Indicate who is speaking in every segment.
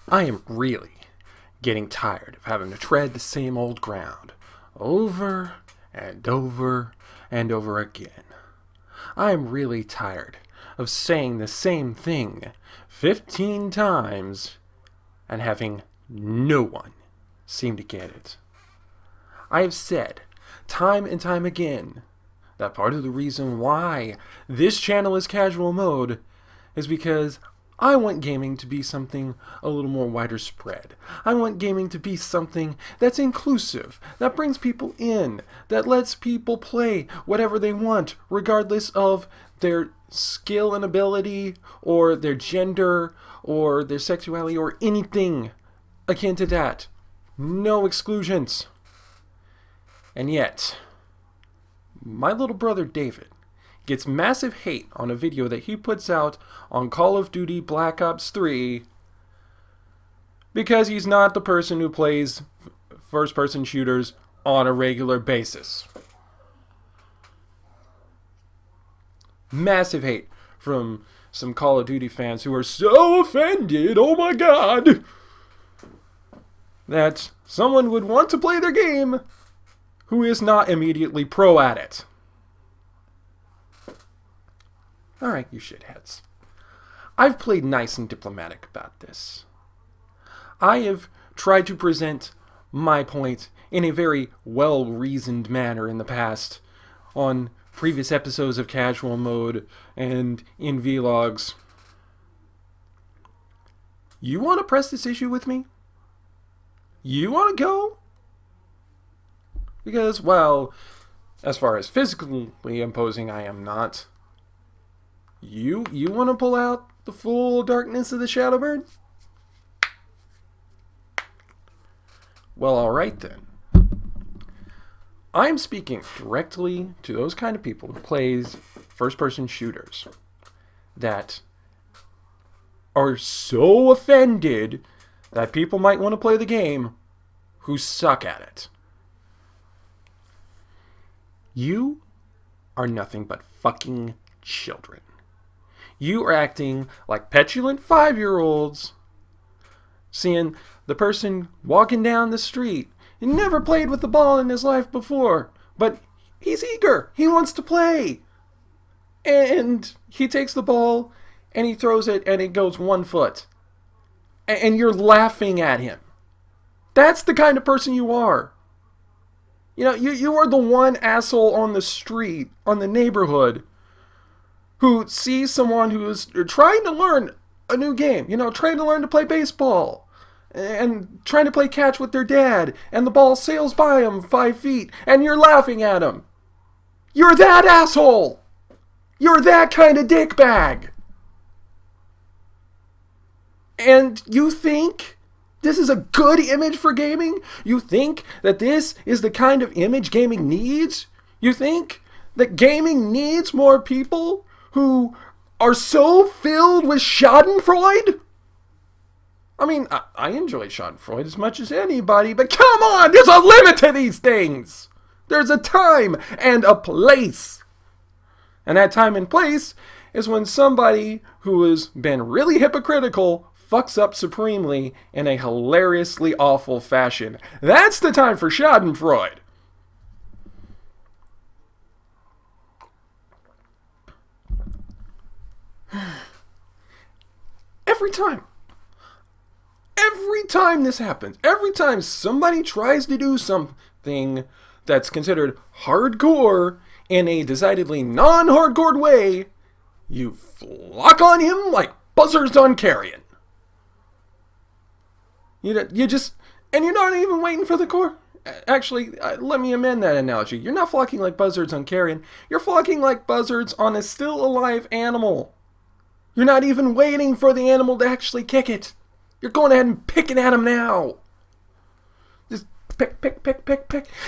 Speaker 1: I am really getting tired of having to tread the same old ground over and over and over again. I am really tired of saying the same thing 15 times and having no one seem to get it. I have said time and time again that part of the reason why this channel is casual mode is because I want gaming to be something a little more wider spread. I want gaming to be something that's inclusive, that brings people in, that lets people play whatever they want, regardless of their skill and ability, or their gender, or their sexuality, or anything akin to that. No exclusions. And yet, my little brother David gets massive hate on a video that he puts out on Call of Duty Black Ops 3 because he's not the person who plays first-person shooters on a regular basis. Massive hate from some Call of Duty fans who are so offended, oh my god, that someone would want to play their game who is not immediately pro at it. Alright, you shitheads. I've played nice and diplomatic about this. I have tried to present my point in a very well-reasoned manner in the past on previous episodes of Casual Mode and in vlogs. You want to press this issue with me? You want to go? Because, well, as far as physically imposing, I am not. You want to pull out the full darkness of the Shadowbird? Well, alright then. I'm speaking directly to those kind of people who plays first-person shooters that are so offended that people might want to play the game who suck at it. You are nothing but fucking children. You are acting like petulant 5-year-olds, seeing the person walking down the street and never played with the ball in his life before, but he's eager. He wants to play. And he takes the ball and he throws it and it goes 1 foot. And you're laughing at him. That's the kind of person you are. You know, you are the one asshole on the street, on the neighborhood, who sees someone who is trying to learn a new game, you know, trying to learn to play baseball, and trying to play catch with their dad, and the ball sails by him 5 feet, and you're laughing at him. You're that asshole! You're that kind of dickbag! And you think this is a good image for gaming? You think that this is the kind of image gaming needs? You think that gaming needs more people who are so filled with schadenfreude? I mean, I enjoy schadenfreude as much as anybody, but come on, there's a limit to these things! There's a time and a place. And that time and place is when somebody who has been really hypocritical fucks up supremely in a hilariously awful fashion. That's the time for schadenfreude. Every time this happens, every time somebody tries to do something that's considered hardcore in a decidedly non-hardcore way, you flock on him like buzzards on carrion. You just, and you're not even waiting for the core. Actually, let me amend that analogy. You're not flocking like buzzards on carrion. You're flocking like buzzards on a still alive animal. You're not even waiting for the animal to actually kick it. You're going ahead and picking at him now. Just pick.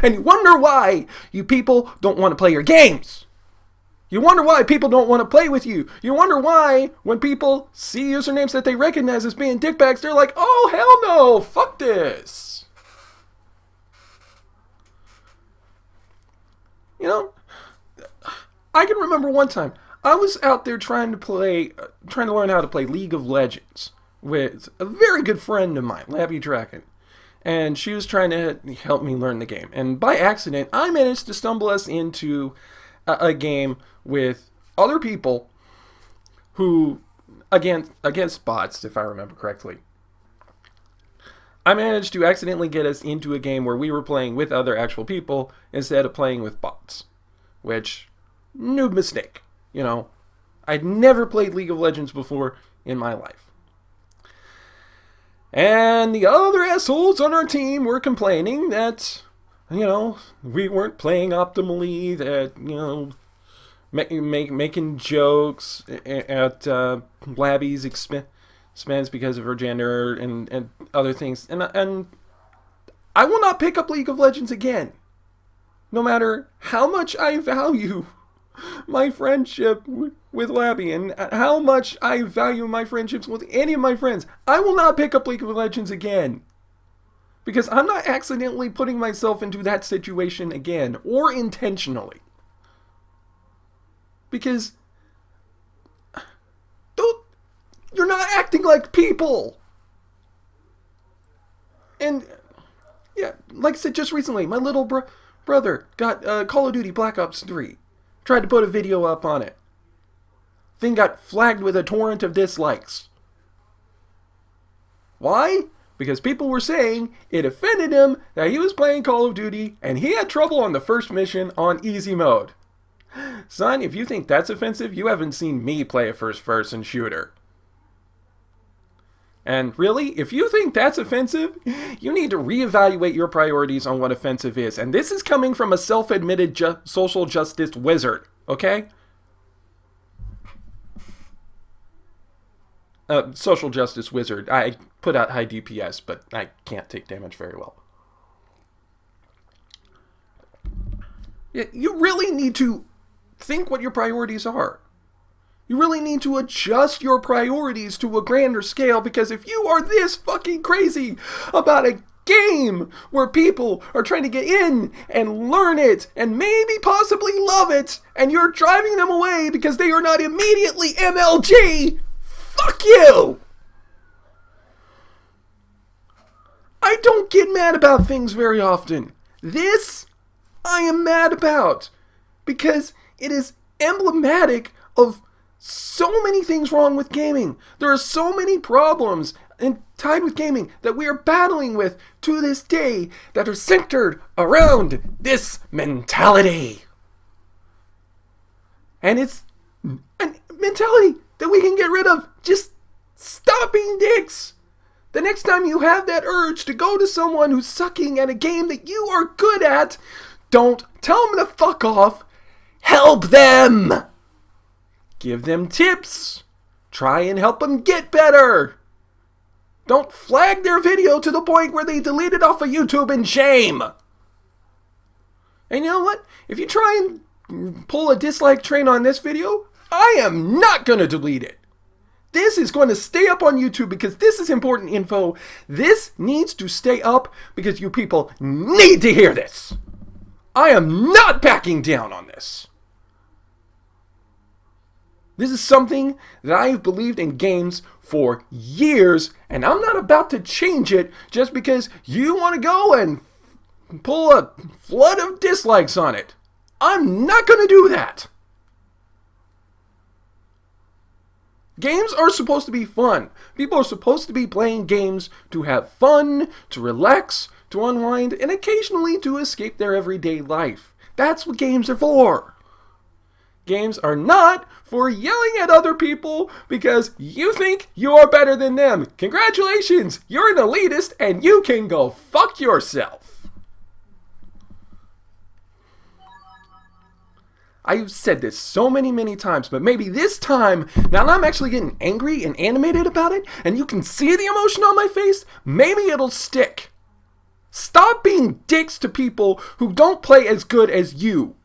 Speaker 1: And you wonder why you people don't want to play your games. You wonder why people don't want to play with you. You wonder why when people see usernames that they recognize as being dickbags, they're like, oh, hell no, fuck this. You know, I can remember one time I was out there trying to learn how to play League of Legends with a very good friend of mine, Labby Draken. And she was trying to help me learn the game. And by accident, I managed to stumble us into a game with other people who, against bots, if I remember correctly. I managed to accidentally get us into a game where we were playing with other actual people instead of playing with bots. Which, noob mistake. You know, I'd never played League of Legends before in my life. And the other assholes on our team were complaining that, you know, we weren't playing optimally, that, you know, making jokes at Labby's expense because of her gender and other things. And I will not pick up League of Legends again. No matter how much I value my friendship with Labby and how much I value my friendships with any of my friends, I will not pick up League of Legends again. Because I'm not accidentally putting myself into that situation again, or intentionally. Because you're not acting like people. And yeah, like I said just recently, my little brother got Call of Duty Black Ops 3. Tried to put a video up on it. Thing got flagged with a torrent of dislikes. Why? Because people were saying it offended him that he was playing Call of Duty and he had trouble on the first mission on easy mode. Son, if you think that's offensive, you haven't seen me play a first-person shooter. And really, if you think that's offensive, you need to reevaluate your priorities on what offensive is. And this is coming from a self-admitted social justice wizard, okay? Social justice wizard. I put out high DPS, but I can't take damage very well. You really need to think what your priorities are. You really need to adjust your priorities to a grander scale, because if you are this fucking crazy about a game where people are trying to get in and learn it and maybe possibly love it, and you're driving them away because they are not immediately MLG, fuck you! I don't get mad about things very often. This, I am mad about, because it is emblematic of so many things wrong with gaming. There are so many problems tied with gaming that we are battling with to this day that are centered around this mentality. And it's a mentality that we can get rid of. Just stop being dicks. The next time you have that urge to go to someone who's sucking at a game that you are good at, don't tell them to fuck off. Help them! Give them tips. Try and help them get better. Don't flag their video to the point where they delete it off of YouTube in shame. And you know what? If you try and pull a dislike train on this video, I am not going to delete it. This is going to stay up on YouTube because this is important info. This needs to stay up because you people need to hear this. I am not backing down on this. This is something that I've believed in games for years, and I'm not about to change it just because you want to go and pull a flood of dislikes on it. I'm not going to do that. Games are supposed to be fun. People are supposed to be playing games to have fun, to relax, to unwind, and occasionally to escape their everyday life. That's what games are for. Games are not for yelling at other people because you think you are better than them. Congratulations, you're an elitist and you can go fuck yourself. I've said this so many times, but maybe this time, now that I'm actually getting angry and animated about it, and you can see the emotion on my face, maybe it'll stick. Stop being dicks to people who don't play as good as you.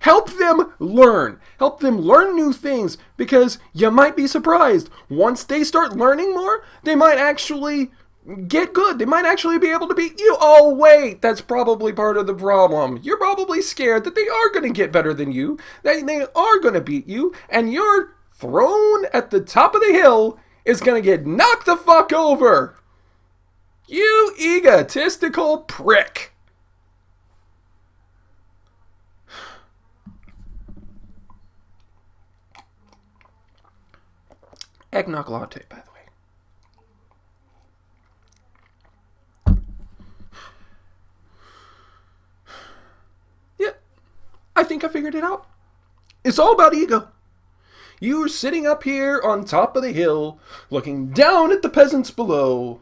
Speaker 1: Help them learn. Help them learn new things, because you might be surprised. Once they start learning more, they might actually get good. They might actually be able to beat you. Oh, wait, that's probably part of the problem. You're probably scared that they are going to get better than you, that they are going to beat you, and you're thrown at the top of the hill is gonna get knocked the fuck over. You egotistical prick. Eggnog latte, by the way. Yeah, I think I figured it out. It's all about ego. You're sitting up here on top of the hill, looking down at the peasants below,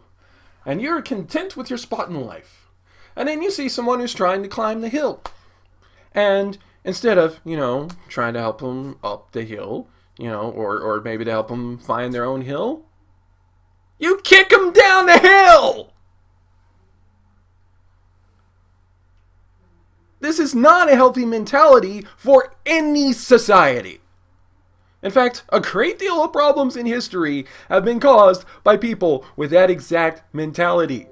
Speaker 1: and you're content with your spot in life. And then you see someone who's trying to climb the hill. And instead of, trying to help them up the hill, or maybe to help them find their own hill, you kick them down the hill! This is not a healthy mentality for any society. In fact, a great deal of problems in history have been caused by people with that exact mentality.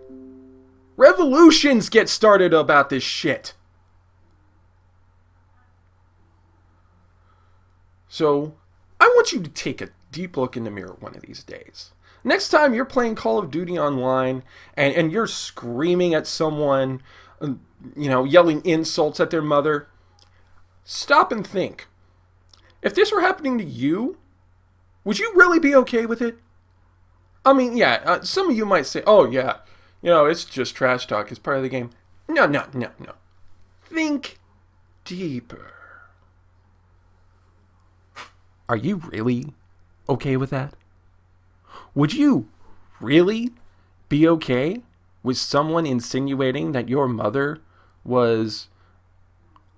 Speaker 1: Revolutions get started about this shit. So, I want you to take a deep look in the mirror one of these days. Next time you're playing Call of Duty online and you're screaming at someone, yelling insults at their mother, stop and think. If this were happening to you, would you really be okay with it? I mean, yeah, some of you might say, oh yeah, it's just trash talk, it's part of the game. No. Think deeper. Are you really okay with that? Would you really be okay with someone insinuating that your mother was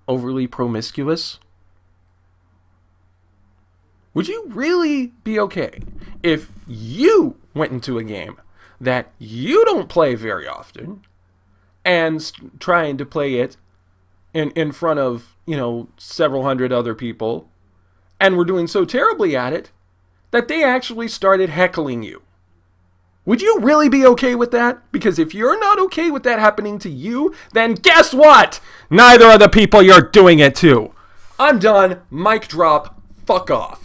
Speaker 1: overly promiscuous? Would you really be okay if you went into a game that you don't play very often and trying to play it in front of, several hundred other people, and were doing so terribly at it that they actually started heckling you? Would you really be okay with that? Because if you're not okay with that happening to you, then guess what? Neither are the people you're doing it to. I'm done. Mic drop. Fuck off.